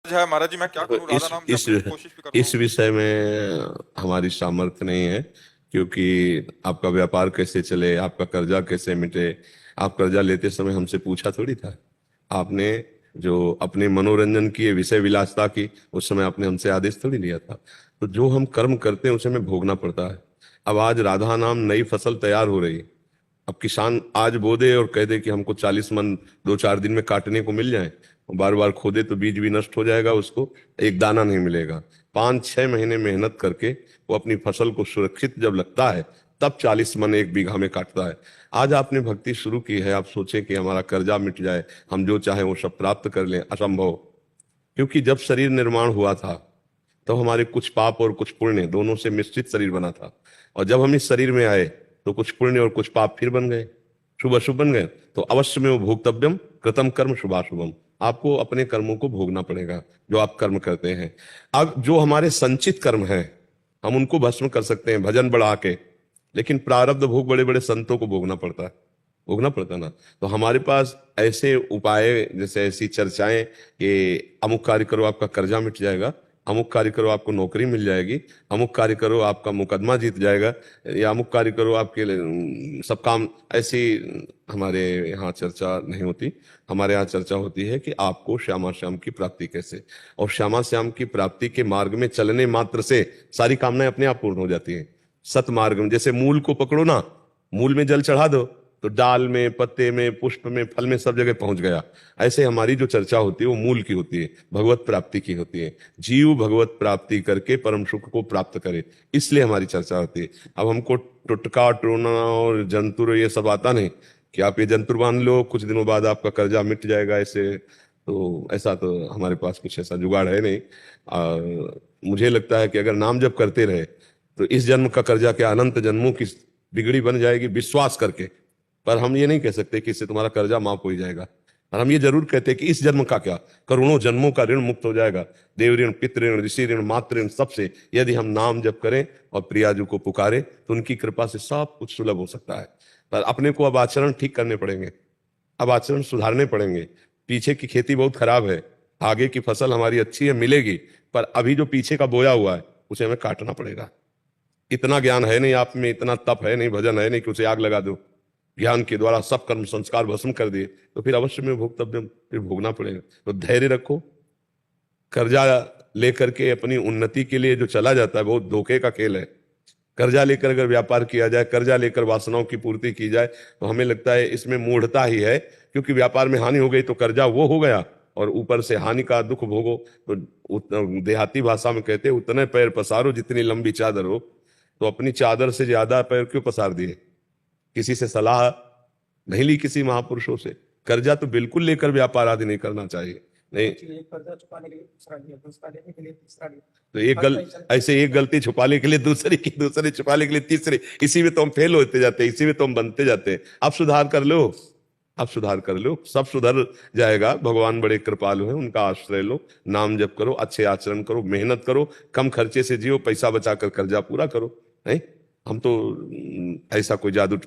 है महाराज जी, मैं क्या तो करूं, राधा नाम इस जपने की कोशिश भी करता इस हूँ। विषय में हमारी सामर्थ्य नहीं है, क्योंकि आपका व्यापार कैसे चले, आपका कर्जा कैसे मिटे। आप कर्जा लेते समय हमसे पूछा थोड़ी था। आपने जो अपने मनोरंजन की विषय विलासता की, उस समय आपने हमसे आदेश थोड़ी लिया था। तो जो हम कर्म करते हैं उसे हमें भोगना पड़ता है। अब आज राधा नाम नई फसल तैयार हो रही है। अब किसान आज बो दे और कह दे कि हमको 40 मन 2-4 दिन में काटने को मिल जाए, बार बार खोदे तो बीज भी नष्ट हो जाएगा, उसको एक दाना नहीं मिलेगा। 5-6 महीने मेहनत करके वो अपनी फसल को सुरक्षित जब लगता है, तब 40 मन 1 बीघा में काटता है। आज आपने भक्ति शुरू की है, आप सोचें कि हमारा कर्जा मिट जाए, हम जो चाहें वो सब प्राप्त कर लें, असंभव। क्योंकि जब शरीर निर्माण हुआ था, तब हमारे कुछ पाप और कुछ पुण्य दोनों से मिश्रित शरीर बना था। और जब हम इस शरीर में आए, तो कुछ पुण्य और कुछ पाप फिर बन गए, शुभ अशुभ बन गए। तो अवश्य में वो भोक्तव्यम कृतम कर्म शुभाशुभम। आपको अपने कर्मों को भोगना पड़ेगा, जो आप कर्म करते हैं। अब जो हमारे संचित कर्म हैं, हम उनको भस्म कर सकते हैं भजन बढ़ा के, लेकिन प्रारब्ध भोग बड़े बड़े संतों को भोगना पड़ता है। भोगना पड़ता ना। तो हमारे पास ऐसे उपाय, जैसे ऐसी चर्चाएं कि अमुक कार्य करो आपका कर्जा मिट जाएगा, अमुक कार्य करो आपको नौकरी मिल जाएगी, अमुक कार्य करो आपका मुकदमा जीत जाएगा, या अमुक कार्य करो आपके सब काम, ऐसी हमारे यहाँ चर्चा नहीं होती। हमारे यहाँ चर्चा होती है कि आपको श्यामा श्याम की प्राप्ति कैसे, और श्यामा श्याम की प्राप्ति के मार्ग में चलने मात्र से सारी कामनाएं अपने आप पूर्ण हो जाती हैं। सत मार्ग में जैसे मूल को पकड़ो ना, मूल में जल चढ़ा दो तो डाल में, पत्ते में, पुष्प में, फल में, सब जगह पहुंच गया। ऐसे हमारी जो चर्चा होती है वो मूल की होती है, भगवत प्राप्ति की होती है। जीव भगवत प्राप्ति करके परम सुख को प्राप्त करे, इसलिए हमारी चर्चा होती है। अब हमको टुटका टोना और जंतुर ये सब आता नहीं कि आप ये जंतुर बांध लो, कुछ दिनों बाद आपका कर्जा मिट जाएगा। ऐसे तो ऐसा तो हमारे पास कुछ ऐसा जुगाड़ है नहीं। मुझे लगता है कि अगर नाम जप करते रहे तो इस जन्म का कर्जा क्या अनंत जन्मों की बिगड़ी बन जाएगी, विश्वास करके। पर हम ये नहीं कह सकते कि इससे तुम्हारा कर्जा माफ हो ही जाएगा। और हम ये जरूर कहते हैं कि इस जन्म का क्या, करोड़ों जन्मों का ऋण मुक्त हो जाएगा। देव ऋण, पितृ ऋण, ऋषि ऋण, मातृ ऋण, सबसे यदि हम नाम जप करें और प्रियाजू को पुकारे, तो उनकी कृपा से सब कुछ सुलभ हो सकता है। पर अपने को अब आचरण ठीक करने पड़ेंगे, अब आचरण सुधारने पड़ेंगे। पीछे की खेती बहुत खराब है, आगे की फसल हमारी अच्छी है, मिलेगी। पर अभी जो पीछे का बोया हुआ है उसे हमें काटना पड़ेगा। इतना ज्ञान है नहीं आप में, इतना तप है नहीं, भजन है नहीं कि उसे आग लगा दो। ज्ञान के द्वारा सब कर्म संस्कार भस्म कर दिए, तो फिर अवश्य में भोक्तव्य फिर भोगना पड़ेगा। तो धैर्य रखो। कर्जा लेकर के अपनी उन्नति के लिए जो चला जाता है बहुत धोखे का खेल है। कर्जा लेकर अगर व्यापार किया जाए, कर्जा लेकर वासनाओं की पूर्ति की जाए, तो हमें लगता है इसमें मूढ़ता ही है। क्योंकि व्यापार में हानि हो गई तो कर्जा वो हो गया, और ऊपर से हानि का दुख भोगो। तो देहाती भाषा में कहते हैं, उतने पैर पसारो जितनी लंबी चादर हो। तो अपनी चादर से ज्यादा पैर क्यों पसार दिए? किसी से सलाह नहीं ली, किसी महापुरुषों से। कर्जा तो बिल्कुल लेकर व्यापार आदि नहीं करना चाहिए। नहीं कर्जा चुकाने के लिए दूसरा लिया, दूसरा लेने के लिए तीसरा लिया। तो ऐसे एक गलती छुपाने के लिए दूसरी की, दूसरी छुपाने के लिए तीसरी, इसी में तो हम फेल होते जाते हैं, इसी में तो हम बनते जाते हैं। आप सुधार कर लो, आप सुधार कर लो, सब सुधर जाएगा। भगवान बड़े कृपालु हैं, उनका आश्रय लो, नाम जप करो, अच्छे आचरण करो, मेहनत करो, कम खर्चे से जियो, पैसा बचाकर कर्जा पूरा करो। नहीं, हम तो ऐसा कोई जादू